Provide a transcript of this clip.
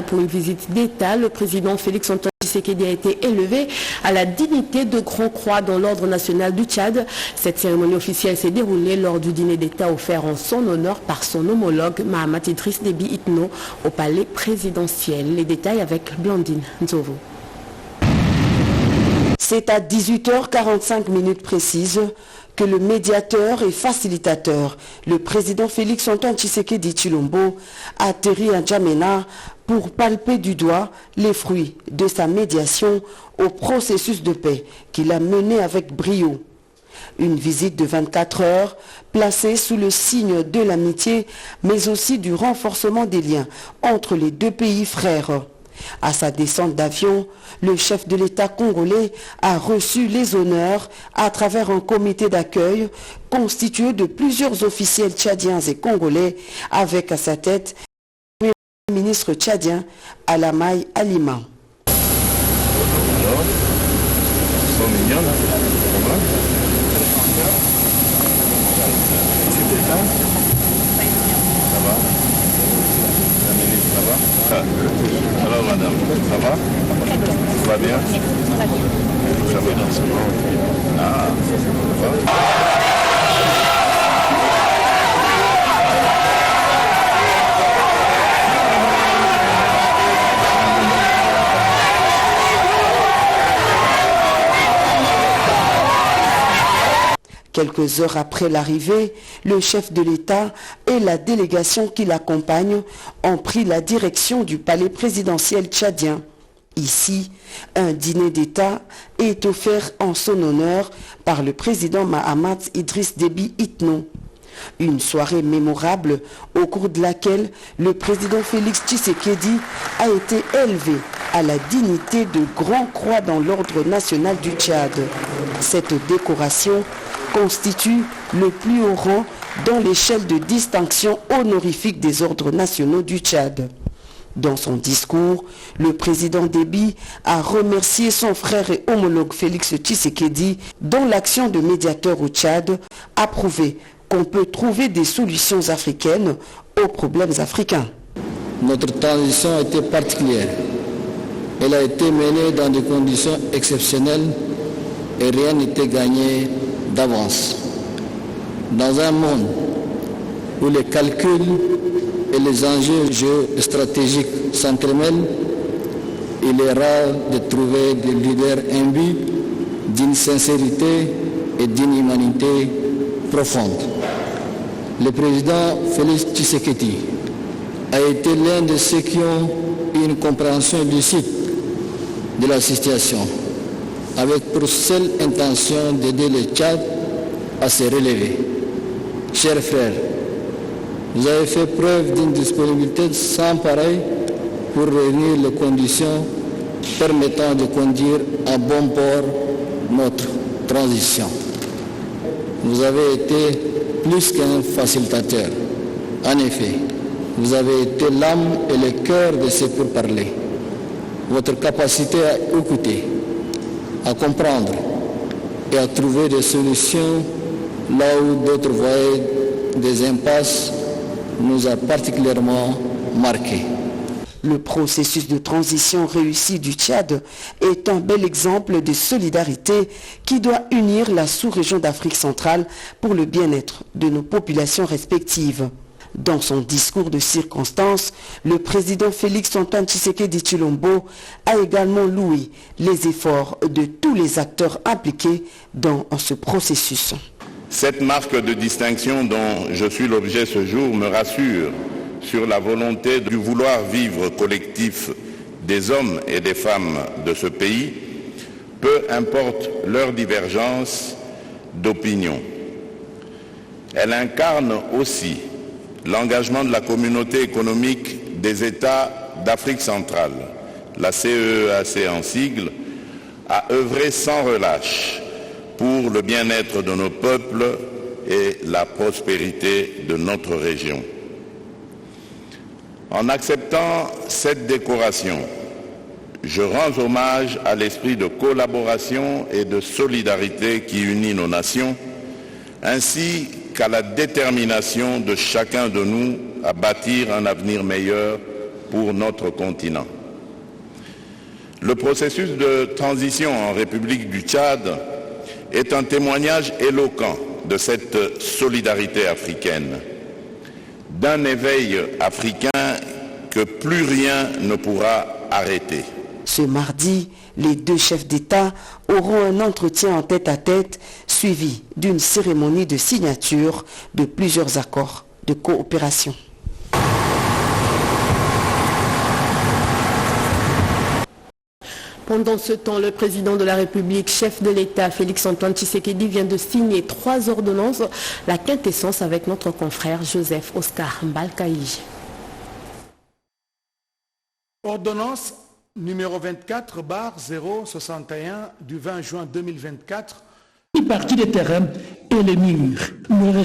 Pour une visite d'État, le président Félix Antoine Tshisekedi a été élevé à la dignité de Grand Croix dans l'Ordre national du Tchad. Cette cérémonie officielle s'est déroulée lors du dîner d'État offert en son honneur par son homologue Mahamat Idriss Déby Itno au palais présidentiel. Les détails avec Blandine Nzovo. C'est à 18h45 précises que le médiateur et facilitateur, le président Félix Antoine Tshisekedi Tshilombo, a atterri à N'Djamena pour palper du doigt les fruits de sa médiation au processus de paix qu'il a mené avec brio. Une visite de 24 heures placée sous le signe de l'amitié, mais aussi du renforcement des liens entre les deux pays frères. À sa descente d'avion, le chef de l'État congolais a reçu les honneurs à travers un comité d'accueil constitué de plusieurs officiels tchadiens et congolais, avec à sa tête le ministre tchadien Alamaï Alima. Alors madame, ça va? Ça va bien? Ça va dans ce moment. Ah, ça va? Quelques heures après l'arrivée, le chef de l'État et la délégation qui l'accompagne ont pris la direction du palais présidentiel tchadien. Ici, un dîner d'État est offert en son honneur par le président Mahamat Idriss Déby Itno. Une soirée mémorable au cours de laquelle le président Félix Tshisekedi a été élevé à la dignité de Grand Croix dans l'Ordre national du Tchad. Cette décoration constitue le plus haut rang dans l'échelle de distinction honorifique des ordres nationaux du Tchad. Dans son discours, le président Déby a remercié son frère et homologue Félix Tshisekedi, dont l'action de médiateur au Tchad a prouvé qu'on peut trouver des solutions africaines aux problèmes africains. Notre transition a été particulière. Elle a été menée dans des conditions exceptionnelles et rien n'était gagné d'avance. Dans un monde où les calculs et les enjeux géostratégiques s'entremêlent, il est rare de trouver des leaders imbus d'une sincérité et d'une humanité profonde. Le président Félix Tshisekedi a été l'un de ceux qui ont eu une compréhension lucide de la situation, avec pour seule intention d'aider le Tchad à se relever. Chers frères, vous avez fait preuve d'une disponibilité sans pareille pour réunir les conditions permettant de conduire à bon port notre transition. Vous avez été plus qu'un facilitateur. En effet, vous avez été l'âme et le cœur de ces pourparlers. Votre capacité à écouter, à comprendre et à trouver des solutions là où d'autres voyaient des impasses nous a particulièrement marqués. Le processus de transition réussi du Tchad est un bel exemple de solidarité qui doit unir la sous-région d'Afrique centrale pour le bien-être de nos populations respectives. Dans son discours de circonstance, le président Félix Antoine Tshisekedi Tshilombo a également loué les efforts de tous les acteurs impliqués dans ce processus. Cette marque de distinction dont je suis l'objet ce jour me rassure sur la volonté du vouloir vivre collectif des hommes et des femmes de ce pays, peu importe leur divergence d'opinion. Elle incarne aussi l'engagement de la communauté économique des États d'Afrique centrale, la CEEAC en sigle, à œuvrer sans relâche pour le bien-être de nos peuples et la prospérité de notre région. En acceptant cette décoration, je rends hommage à l'esprit de collaboration et de solidarité qui unit nos nations, ainsi qu'à la détermination de chacun de nous à bâtir un avenir meilleur pour notre continent. Le processus de transition en République du Tchad est un témoignage éloquent de cette solidarité africaine, d'un éveil africain que plus rien ne pourra arrêter. Ce mardi, les deux chefs d'État auront un entretien en tête-à-tête suivi d'une cérémonie de signature de plusieurs accords de coopération. Pendant ce temps, le président de la République, chef de l'État, Félix-Antoine Tshisekedi, vient de signer 3 ordonnances. La quintessence avec notre confrère Joseph Oscar Mbalkaï. Ordonnance numéro 24/061 du 20 juin 2024. Une partie des terrains et les murs. Le